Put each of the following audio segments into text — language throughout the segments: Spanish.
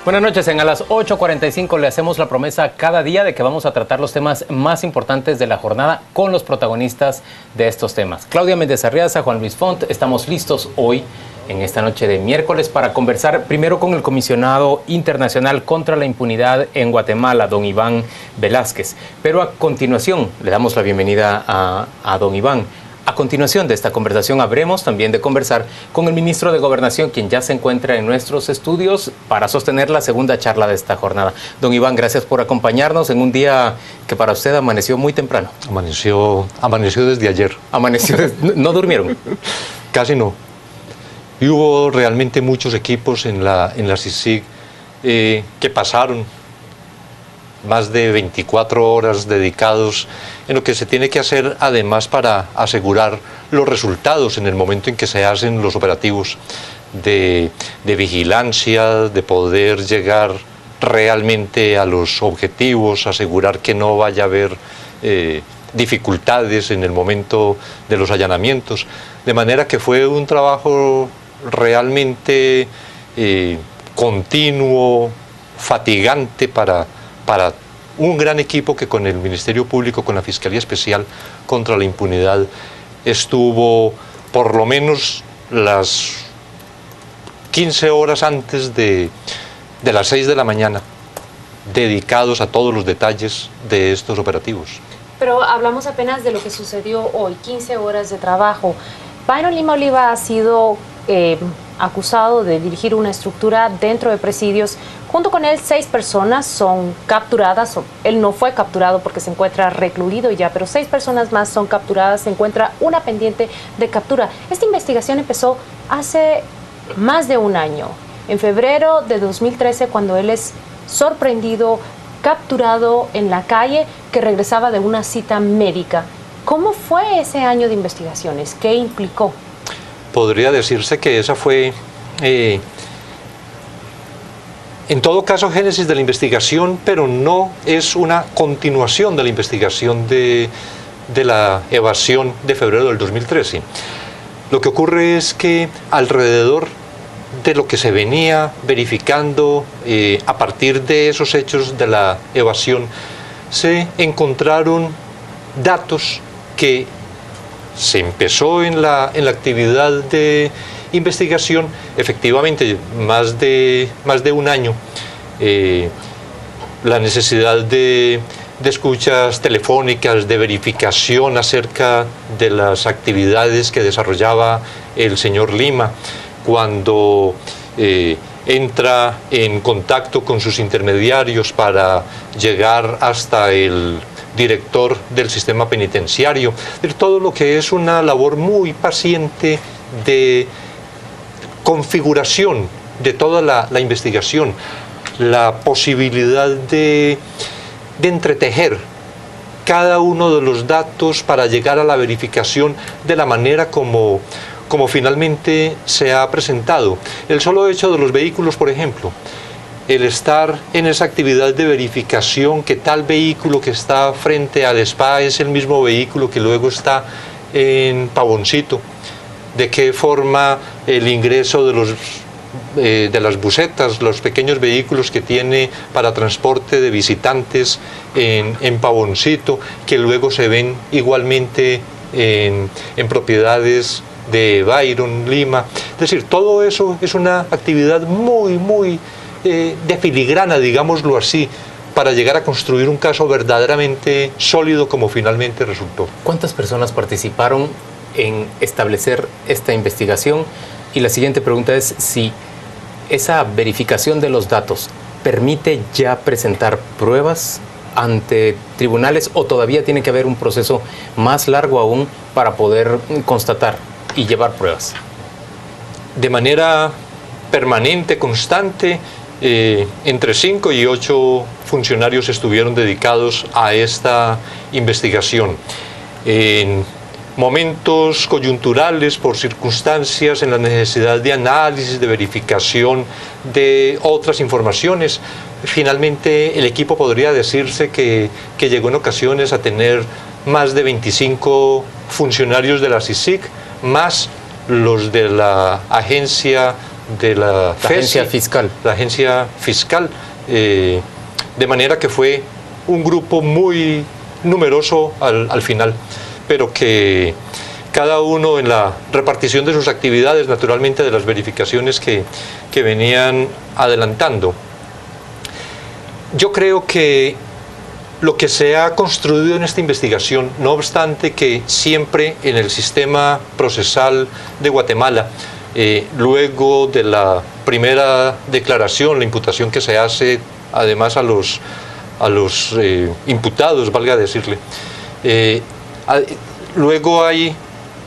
Buenas noches, a las 8:45 le hacemos la promesa cada día de que vamos a tratar los temas más importantes de la jornada con los protagonistas de estos temas. Claudia Méndez Arriaza, Juan Luis Font, estamos listos hoy en esta noche de miércoles para conversar primero con el comisionado internacional contra la impunidad en Guatemala, don Iván Velázquez. Pero a continuación le damos la bienvenida a don Iván. A continuación de esta conversación habremos también de conversar con el ministro de Gobernación, quien ya se encuentra en nuestros estudios para sostener la segunda charla de esta jornada. Don Iván, gracias por acompañarnos en un día que para usted amaneció muy temprano. Amaneció desde ayer. ¿No durmieron? Casi no. Y hubo realmente muchos equipos en la CICIG que pasaron más de 24 horas dedicados en lo que se tiene que hacer además para asegurar los resultados en el momento en que se hacen los operativos de vigilancia, de poder llegar realmente a los objetivos, asegurar que no vaya a haber dificultades en el momento de los allanamientos. De manera que fue un trabajo realmente continuo, fatigante para un gran equipo que con el Ministerio Público, con la Fiscalía Especial contra la Impunidad, estuvo por lo menos las 15 horas antes de las 6 de la mañana, dedicados a todos los detalles de estos operativos. Pero hablamos apenas de lo que sucedió hoy, 15 horas de trabajo. Byron Lima Oliva ha sido acusado de dirigir una estructura dentro de presidios. Junto con él, 6 personas son capturadas. Él no fue capturado porque se encuentra recluido ya, pero 6 personas más son capturadas. Se encuentra una pendiente de captura. Esta investigación empezó hace más de un año, en febrero de 2013, cuando él es sorprendido, capturado en la calle, que regresaba de una cita médica. ¿Cómo fue ese año de investigaciones? ¿Qué implicó? Podría decirse que esa fue, en todo caso, génesis de la investigación, pero no es una continuación de la investigación de la evasión de febrero del 2013. Lo que ocurre es que alrededor de lo que se venía verificando a partir de esos hechos de la evasión, se encontraron datos que se empezó en la actividad de investigación, efectivamente, más de un año, la necesidad de escuchas telefónicas, de verificación acerca de las actividades que desarrollaba el señor Lima, cuando entra en contacto con sus intermediarios para llegar hasta el director del sistema penitenciario, todo lo que es una labor muy paciente de configuración de toda la investigación, la posibilidad de entretejer cada uno de los datos para llegar a la verificación de la manera como finalmente se ha presentado. El solo hecho de los vehículos, por ejemplo, el estar en esa actividad de verificación que tal vehículo que está frente al SPA es el mismo vehículo que luego está en Pavoncito, de qué forma el ingreso de las busetas, los pequeños vehículos que tiene para transporte de visitantes en Pavoncito, que luego se ven igualmente en propiedades de Byron Lima. Es decir, todo eso es una actividad muy de filigrana, digámoslo así, para llegar a construir un caso verdaderamente sólido como finalmente resultó. ¿Cuántas personas participaron en establecer esta investigación? Y la siguiente pregunta es si esa verificación de los datos permite ya presentar pruebas ante tribunales o todavía tiene que haber un proceso más largo aún para poder constatar y llevar pruebas. De manera permanente, constante, entre 5 y 8 funcionarios estuvieron dedicados a esta investigación. En momentos coyunturales, por circunstancias, en la necesidad de análisis, de verificación de otras informaciones, finalmente el equipo podría decirse que llegó en ocasiones a tener más de 25 funcionarios de la CICIG, más los de la Agencia la agencia fiscal. La agencia fiscal, de manera que fue un grupo muy numeroso al final, pero que cada uno en la repartición de sus actividades, naturalmente de las verificaciones que venían adelantando. Yo creo que lo que se ha construido en esta investigación, no obstante que siempre en el sistema procesal de Guatemala, luego de la primera declaración, la imputación que se hace además a los imputados, valga decirle, luego hay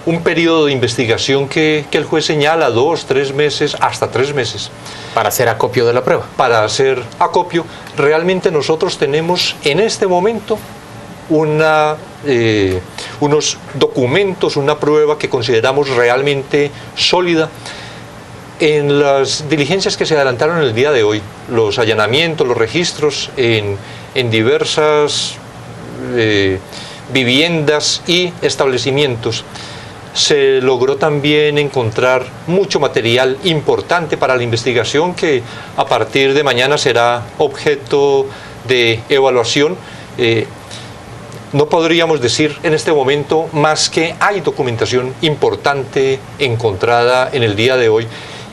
un periodo de investigación que el juez señala 2, 3 meses, hasta 3 meses. Para hacer acopio de la prueba. Para hacer acopio. Realmente nosotros tenemos en este momento unos documentos, una prueba que consideramos realmente sólida. En las diligencias que se adelantaron el día de hoy, los allanamientos, los registros en diversas viviendas y establecimientos, se logró también encontrar mucho material importante para la investigación que a partir de mañana será objeto de evaluación. No podríamos decir en este momento más que hay documentación importante encontrada en el día de hoy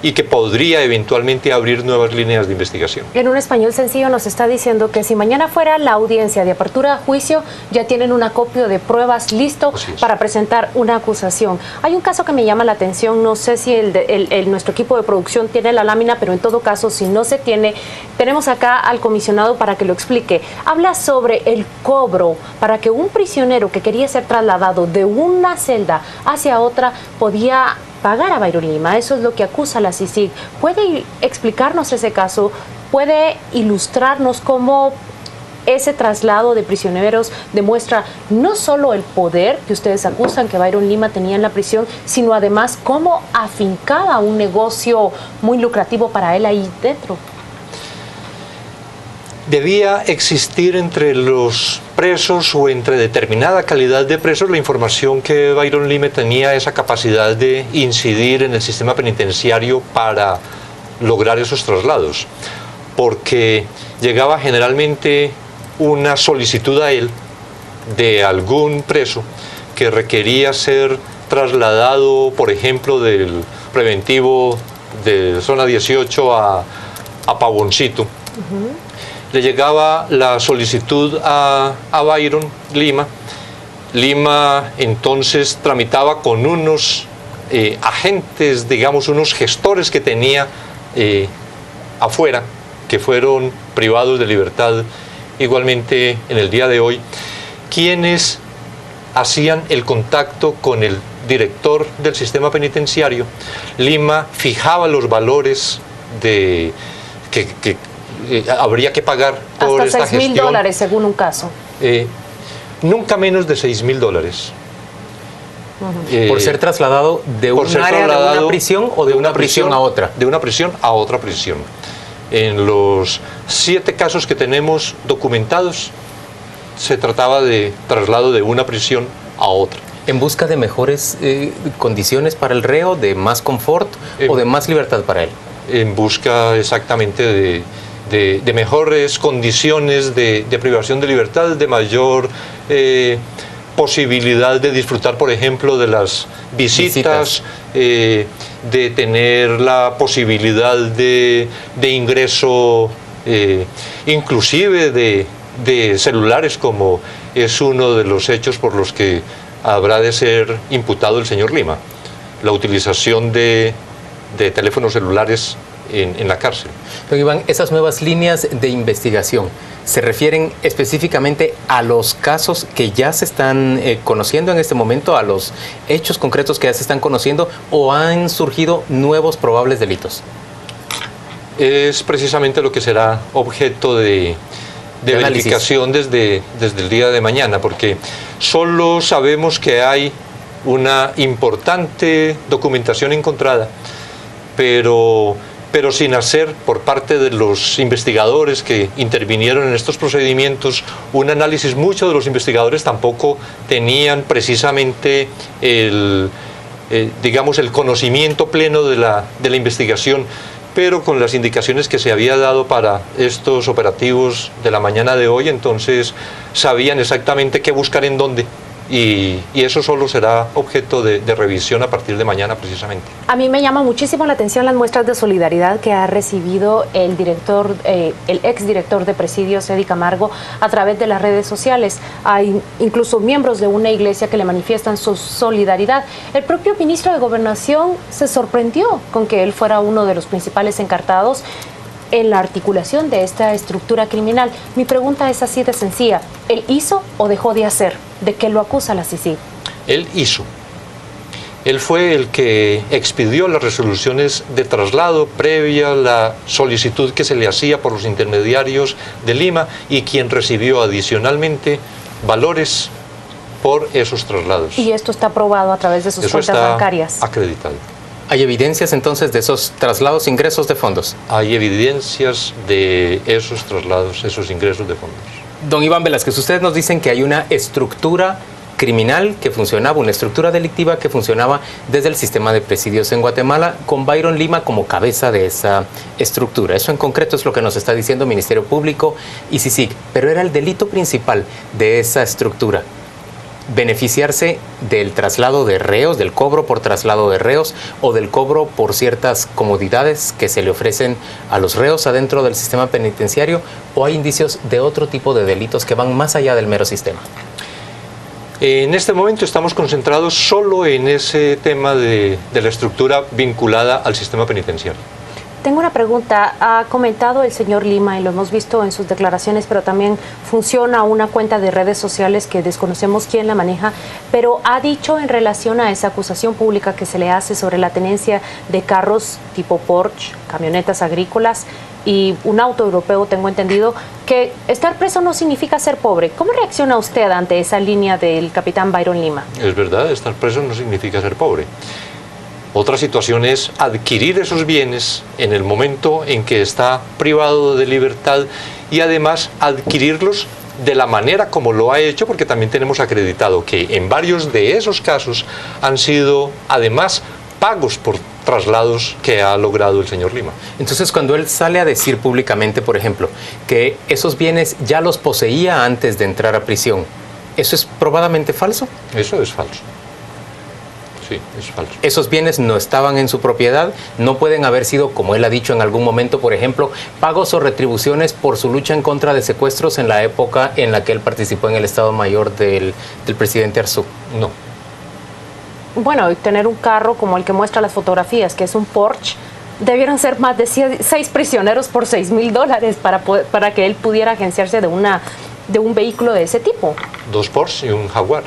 y que podría eventualmente abrir nuevas líneas de investigación. En un español sencillo nos está diciendo que si mañana fuera la audiencia de apertura a juicio, ya tienen un acopio de pruebas listo para presentar una acusación. Hay un caso que me llama la atención, no sé si nuestro equipo de producción tiene la lámina, pero en todo caso, si no se tiene, tenemos acá al comisionado para que lo explique. Habla sobre el cobro para que un prisionero que quería ser trasladado de una celda hacia otra podía pagar a Byron Lima. Eso es lo que acusa la CICIG. ¿Puede explicarnos ese caso? ¿Puede ilustrarnos cómo ese traslado de prisioneros demuestra no solo el poder que ustedes acusan que Byron Lima tenía en la prisión, sino además cómo afincaba un negocio muy lucrativo para él ahí dentro? Debía existir entre los presos o entre determinada calidad de presos la información que Byron Lima tenía esa capacidad de incidir en el sistema penitenciario para lograr esos traslados, porque llegaba generalmente una solicitud a él de algún preso que requería ser trasladado, por ejemplo, del preventivo de zona 18 a Pavoncito. Le llegaba la solicitud a Byron Lima. Lima entonces tramitaba con unos agentes, digamos, unos gestores que tenía afuera, que fueron privados de libertad igualmente en el día de hoy, quienes hacían el contacto con el director del sistema penitenciario. Lima fijaba los valores de que habría que pagar por esta gestión. Hasta $6,000 según un caso. Nunca menos de $6,000. ¿Por ser trasladado de un área de una prisión o de una prisión a otra? De una prisión a otra prisión. En los 7 casos que tenemos documentados, se trataba de traslado de una prisión a otra. ¿En busca de mejores condiciones para el reo, de más confort o de más libertad para él? En busca exactamente de mejores condiciones de privación de libertad, de mayor posibilidad de disfrutar, por ejemplo, de las visitas. De tener la posibilidad de ingreso, inclusive de celulares, como es uno de los hechos por los que habrá de ser imputado el señor Lima, la utilización de teléfonos celulares en la cárcel. Don Iván, esas nuevas líneas de investigación se refieren específicamente a los casos que ya se están conociendo en este momento, a los hechos concretos que ya se están conociendo, o han surgido nuevos probables delitos. Es precisamente lo que será objeto de verificación desde el día de mañana, porque solo sabemos que hay una importante documentación encontrada, pero sin hacer por parte de los investigadores que intervinieron en estos procedimientos un análisis. Muchos de los investigadores tampoco tenían precisamente digamos, el conocimiento pleno de la investigación, pero con las indicaciones que se había dado para estos operativos de la mañana de hoy, entonces sabían exactamente qué buscar en dónde. Y eso solo será objeto de revisión a partir de mañana precisamente. A mí me llama muchísimo la atención las muestras de solidaridad que ha recibido el exdirector de Presidios, Eddie Camargo, a través de las redes sociales. Hay incluso miembros de una iglesia que le manifiestan su solidaridad. El propio ministro de Gobernación se sorprendió con que él fuera uno de los principales encartados en la articulación de esta estructura criminal. Mi pregunta es así de sencilla. ¿Él hizo o dejó de hacer? ¿De qué lo acusa la CICIG? Él hizo. Él fue el que expidió las resoluciones de traslado previa a la solicitud que se le hacía por los intermediarios de Lima y quien recibió adicionalmente valores por esos traslados. ¿Y esto está aprobado a través de sus cuentas bancarias? Acreditado. ¿Hay evidencias entonces de esos traslados, ingresos de fondos? Hay evidencias de esos traslados, esos ingresos de fondos. Don Iván Velázquez, ustedes nos dicen que hay una estructura criminal que funcionaba, una estructura delictiva que funcionaba desde el sistema de presidios en Guatemala, con Byron Lima como cabeza de esa estructura. Eso en concreto es lo que nos está diciendo el Ministerio Público y CICIG, pero era el delito principal de esa estructura. Beneficiarse del traslado de reos, del cobro por traslado de reos o del cobro por ciertas comodidades que se le ofrecen a los reos adentro del sistema penitenciario, o hay indicios de otro tipo de delitos que van más allá del mero sistema. En este momento estamos concentrados solo en ese tema de la estructura vinculada al sistema penitenciario. Tengo una pregunta. Ha comentado el señor Lima, y lo hemos visto en sus declaraciones, pero también funciona una cuenta de redes sociales que desconocemos quién la maneja, pero ha dicho en relación a esa acusación pública que se le hace sobre la tenencia de carros tipo Porsche, camionetas agrícolas y un auto europeo, tengo entendido, que estar preso no significa ser pobre. ¿Cómo reacciona usted ante esa línea del capitán Byron Lima? Es verdad, estar preso no significa ser pobre. Otra situación es adquirir esos bienes en el momento en que está privado de libertad y además adquirirlos de la manera como lo ha hecho, porque también tenemos acreditado que en varios de esos casos han sido además pagos por traslados que ha logrado el señor Lima. Entonces, cuando él sale a decir públicamente, por ejemplo, que esos bienes ya los poseía antes de entrar a prisión, ¿eso es probadamente falso? Eso es falso. Sí, es falso. Esos bienes no estaban en su propiedad, no pueden haber sido, como él ha dicho en algún momento, por ejemplo, pagos o retribuciones por su lucha en contra de secuestros en la época en la que él participó en el Estado Mayor del presidente Arzú. No. Bueno, tener un carro como el que muestra las fotografías, que es un Porsche, debieron ser más de 6 prisioneros por $6,000 para que él pudiera agenciarse de un vehículo de ese tipo. 2 Porsche y un Jaguar.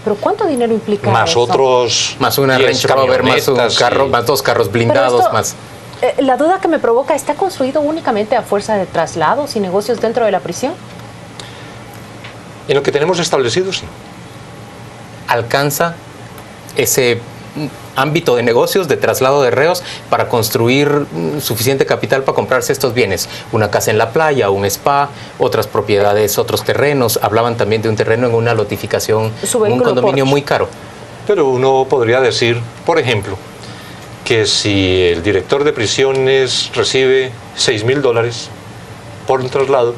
¿Pero cuánto dinero implica más eso? Otros más una Range Rover, más un carro, más 2 carros blindados, más... La duda que me provoca, ¿está construido únicamente a fuerza de traslados y negocios dentro de la prisión? En lo que tenemos establecido, sí. ¿Alcanza ese ámbito de negocios, de traslado de reos, para construir suficiente capital para comprarse estos bienes? Una casa en la playa, un spa, otras propiedades, otros terrenos. Hablaban también de un terreno en una lotificación, en un condominio Porsche muy caro. Pero uno podría decir, por ejemplo, que si el director de prisiones recibe $6,000 por un traslado,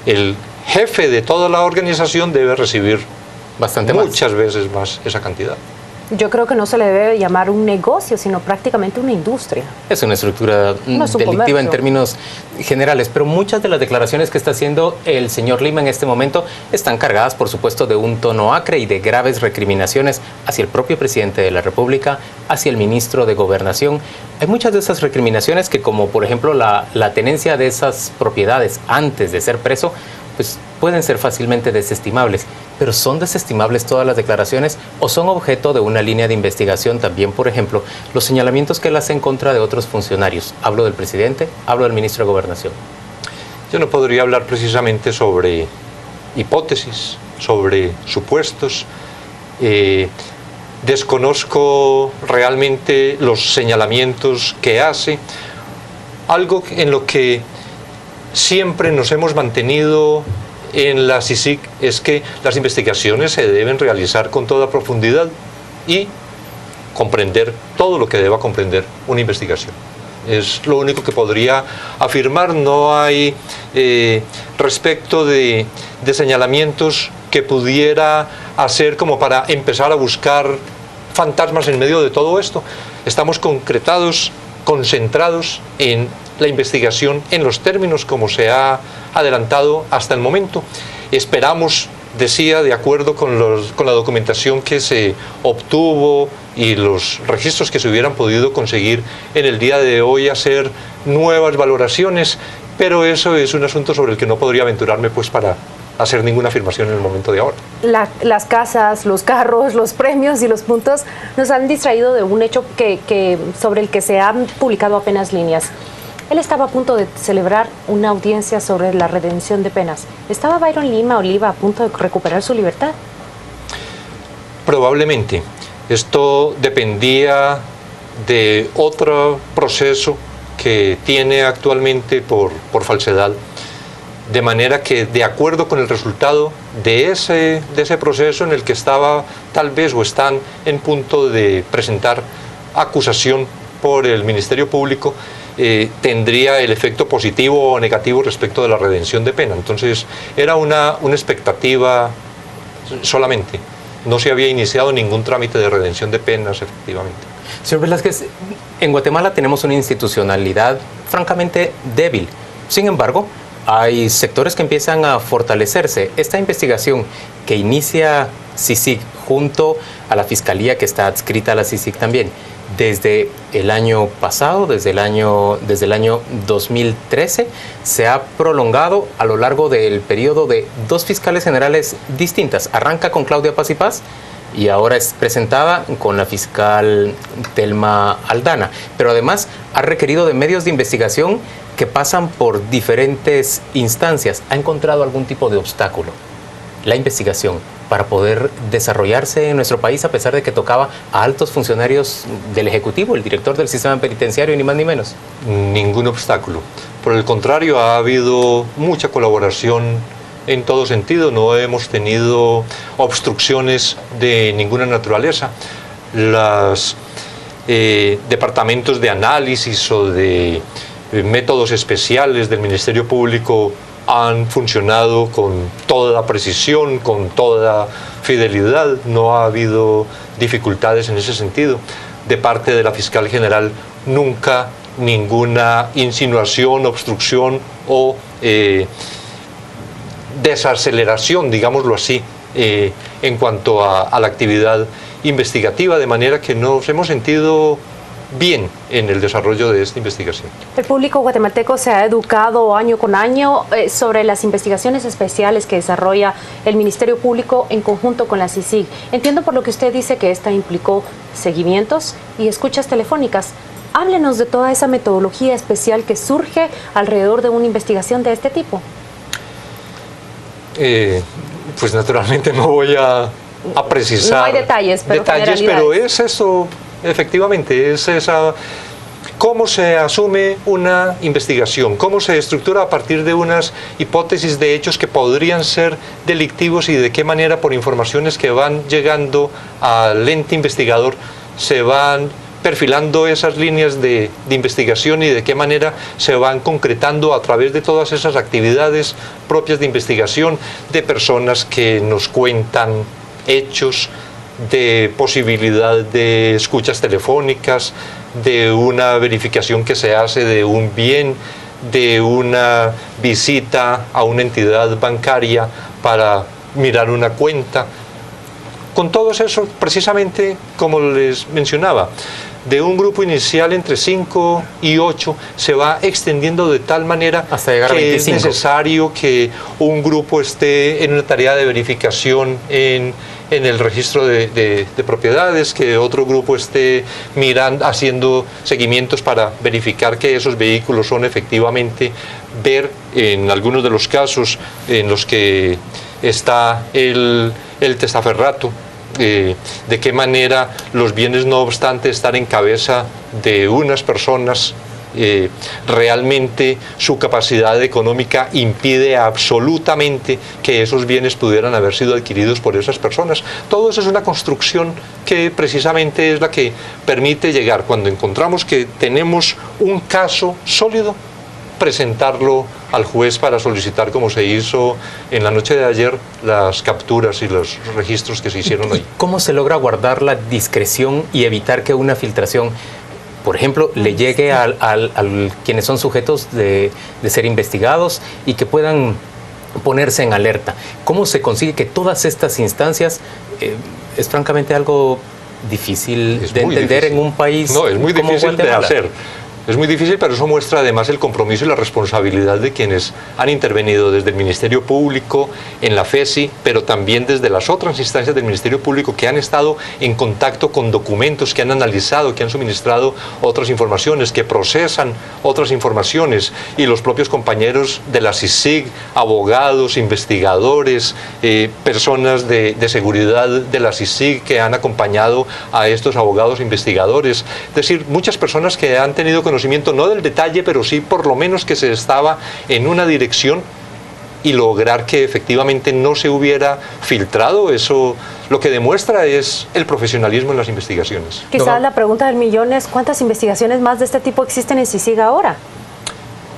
el jefe de toda la organización debe recibir bastante muchas veces más esa cantidad. Yo creo que no se le debe llamar un negocio, sino prácticamente una industria. Es una estructura delictiva en términos generales, pero muchas de las declaraciones que está haciendo el señor Lima en este momento están cargadas, por supuesto, de un tono acre y de graves recriminaciones hacia el propio presidente de la República, hacia el ministro de Gobernación. Hay muchas de esas recriminaciones que, como por ejemplo la tenencia de esas propiedades antes de ser preso, pues pueden ser fácilmente desestimables. Pero ¿son desestimables todas las declaraciones o son objeto de una línea de investigación también, por ejemplo, los señalamientos que él hace en contra de otros funcionarios? Hablo del presidente, hablo del ministro de Gobernación. Yo no podría hablar precisamente sobre hipótesis, sobre supuestos. Desconozco realmente los señalamientos que hace. Algo en lo que siempre nos hemos mantenido en la CICIG es que las investigaciones se deben realizar con toda profundidad y comprender todo lo que deba comprender una investigación. Es lo único que podría afirmar. No hay respecto de señalamientos que pudiera hacer como para empezar a buscar fantasmas en medio de todo esto. Estamos concentrados en la investigación en los términos como se ha adelantado hasta el momento. Esperamos, decía, de acuerdo con la documentación que se obtuvo y los registros que se hubieran podido conseguir en el día de hoy, hacer nuevas valoraciones, pero eso es un asunto sobre el que no podría aventurarme pues para hacer ninguna afirmación en el momento de ahora. Las casas, los carros, los premios y los puntos nos han distraído de un hecho sobre el que se han publicado apenas líneas. Él estaba a punto de celebrar una audiencia sobre la redención de penas. ¿Estaba Byron Lima Oliva a punto de recuperar su libertad? Probablemente. Esto dependía de otro proceso que tiene actualmente por falsedad. De manera que, de acuerdo con el resultado de ese proceso en el que estaba tal vez o están en punto de presentar acusación por el Ministerio Público, tendría el efecto positivo o negativo respecto de la redención de pena. Entonces era una expectativa solamente. No se había iniciado ningún trámite de redención de penas, efectivamente. Señor Velázquez, en Guatemala tenemos una institucionalidad francamente débil. Sin embargo, hay sectores que empiezan a fortalecerse. Esta investigación que inicia CICIG junto a la Fiscalía que está adscrita a la CICIG también, desde el año pasado, desde el año 2013, se ha prolongado a lo largo del periodo de 2 fiscales generales distintas. Arranca con Claudia Paz y Paz y ahora es presentada con la fiscal Telma Aldana. Pero además ha requerido de medios de investigación que pasan por diferentes instancias. ¿Ha encontrado algún tipo de obstáculo la investigación para poder desarrollarse en nuestro país, a pesar de que tocaba a altos funcionarios del Ejecutivo, el director del sistema penitenciario, ni más ni menos? Ningún obstáculo. Por el contrario, ha habido mucha colaboración en todo sentido. No hemos tenido obstrucciones de ninguna naturaleza. Los departamentos de análisis o de métodos especiales del Ministerio Público han funcionado con toda precisión, con toda fidelidad. No ha habido dificultades en ese sentido. De parte de la fiscal general, nunca ninguna insinuación, obstrucción o desaceleración, digámoslo así, en cuanto a la actividad investigativa, de manera que nos hemos sentido bien en el desarrollo de esta investigación. El público guatemalteco se ha educado año con año sobre las investigaciones especiales que desarrolla el Ministerio Público en conjunto con la CICIG. Entiendo por lo que usted dice que esta implicó seguimientos y escuchas telefónicas. Háblenos de toda esa metodología especial que surge alrededor de una investigación de este tipo. Pues naturalmente no voy a precisar. No hay detalles, pero es eso. Efectivamente, es esa, cómo se asume una investigación, cómo se estructura a partir de unas hipótesis de hechos que podrían ser delictivos y de qué manera, por informaciones que van llegando al ente investigador, se van perfilando esas líneas de investigación y de qué manera se van concretando a través de todas esas actividades propias de investigación, de personas que nos cuentan hechos, de posibilidad de escuchas telefónicas, de una verificación que se hace de un bien, de una visita a una entidad bancaria para mirar una cuenta. Con todo eso, precisamente como les mencionaba, de un grupo inicial entre 5 y 8 se va extendiendo de tal manera hasta llegar a 25. Es necesario que un grupo esté en una tarea de verificación en el registro de propiedades, que otro grupo esté mirando, haciendo seguimientos para verificar que esos vehículos son efectivamente, ver en algunos de los casos en los que está el testaferrato, de qué manera los bienes, no obstante estar en cabeza de unas personas realmente su capacidad económica impide absolutamente que esos bienes pudieran haber sido adquiridos por esas personas. Todo eso es una construcción que precisamente es la que permite llegar, cuando encontramos que tenemos un caso sólido, presentarlo al juez para solicitar, como se hizo en la noche de ayer, las capturas y los registros que se hicieron hoy. ¿Cómo se logra guardar la discreción y evitar que una filtración, por ejemplo, le llegue a quienes son sujetos de ser investigados y que puedan ponerse en alerta? ¿Cómo se consigue que todas estas instancias, es francamente algo difícil de entender en un país? No, es muy difícil de hacer. Es muy difícil, pero eso muestra además el compromiso y la responsabilidad de quienes han intervenido desde el Ministerio Público, en la FESI, pero también desde las otras instancias del Ministerio Público que han estado en contacto con documentos, que han analizado, que han suministrado otras informaciones, que procesan otras informaciones, y los propios compañeros de la CICIG, abogados, investigadores, personas de seguridad de la CICIG que han acompañado a estos abogados investigadores. Es decir, muchas personas que han tenido conocimiento no del detalle, pero sí por lo menos que se estaba en una dirección, y lograr que efectivamente no se hubiera filtrado. Eso lo que demuestra es el profesionalismo en las investigaciones. Quizás la pregunta del millón es: ¿cuántas investigaciones más de este tipo existen en CICIG ahora?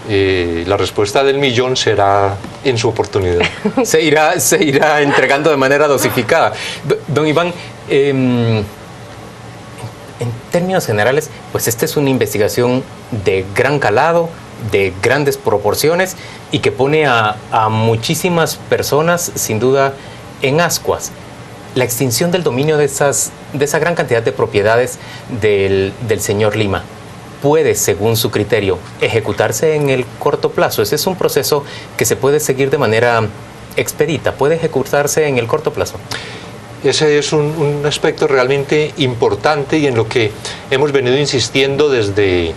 La respuesta del millón será en su oportunidad. Se irá entregando de manera dosificada. Don Iván, en términos generales, pues esta es una investigación de gran calado, de grandes proporciones, y que pone a muchísimas personas, sin duda, en ascuas. La extinción del dominio de esa gran cantidad de propiedades del señor Lima puede, según su criterio, ejecutarse en el corto plazo. Ese es un proceso que se puede seguir de manera expedita. ¿Puede ejecutarse en el corto plazo? Ese es un aspecto realmente importante, y en lo que hemos venido insistiendo desde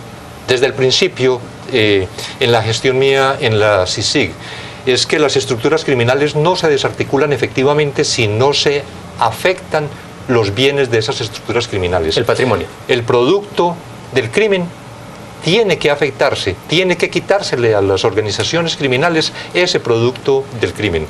el principio en la gestión mía en la CICIG, es que las estructuras criminales no se desarticulan efectivamente si no se afectan los bienes de esas estructuras criminales. El patrimonio. El producto del crimen tiene que afectarse, tiene que quitársele a las organizaciones criminales ese producto del crimen.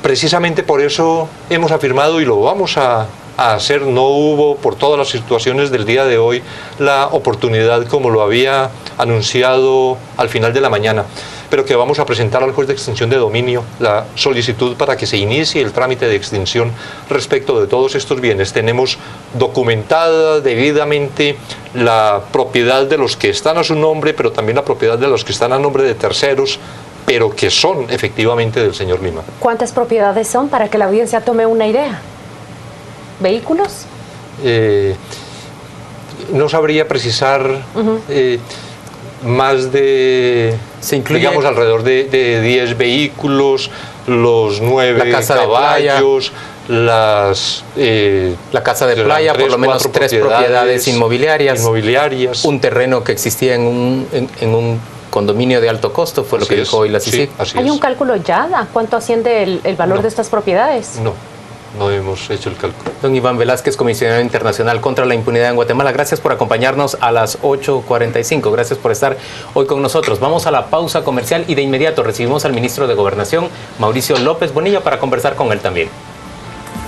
Precisamente por eso hemos afirmado, y lo vamos a hacer, no hubo por todas las situaciones del día de hoy la oportunidad, como lo había anunciado al final de la mañana, pero que vamos a presentar al juez de extinción de dominio la solicitud para que se inicie el trámite de extinción respecto de todos estos bienes. Tenemos documentada debidamente la propiedad de los que están a su nombre, pero también la propiedad de los que están a nombre de terceros, pero que son efectivamente del señor Lima. ¿Cuántas propiedades son, para que la audiencia tome una idea? ¿Vehículos? No sabría precisar más de, digamos, alrededor de 10 vehículos, los 9 caballos, la casa de playa, por lo menos 3 propiedades inmobiliarias, un terreno que existía en un condominio de alto costo, fue lo que dijo hoy la CICIG. Sí, ¿Hay un cálculo ya? ¿A cuánto asciende el valor de estas propiedades? No hemos hecho el cálculo. Don Iván Velázquez, comisionado internacional contra la impunidad en Guatemala, gracias por acompañarnos a las 8:45. Gracias por estar hoy con nosotros. Vamos a la pausa comercial y de inmediato recibimos al ministro de Gobernación, Mauricio López Bonilla, para conversar con él también.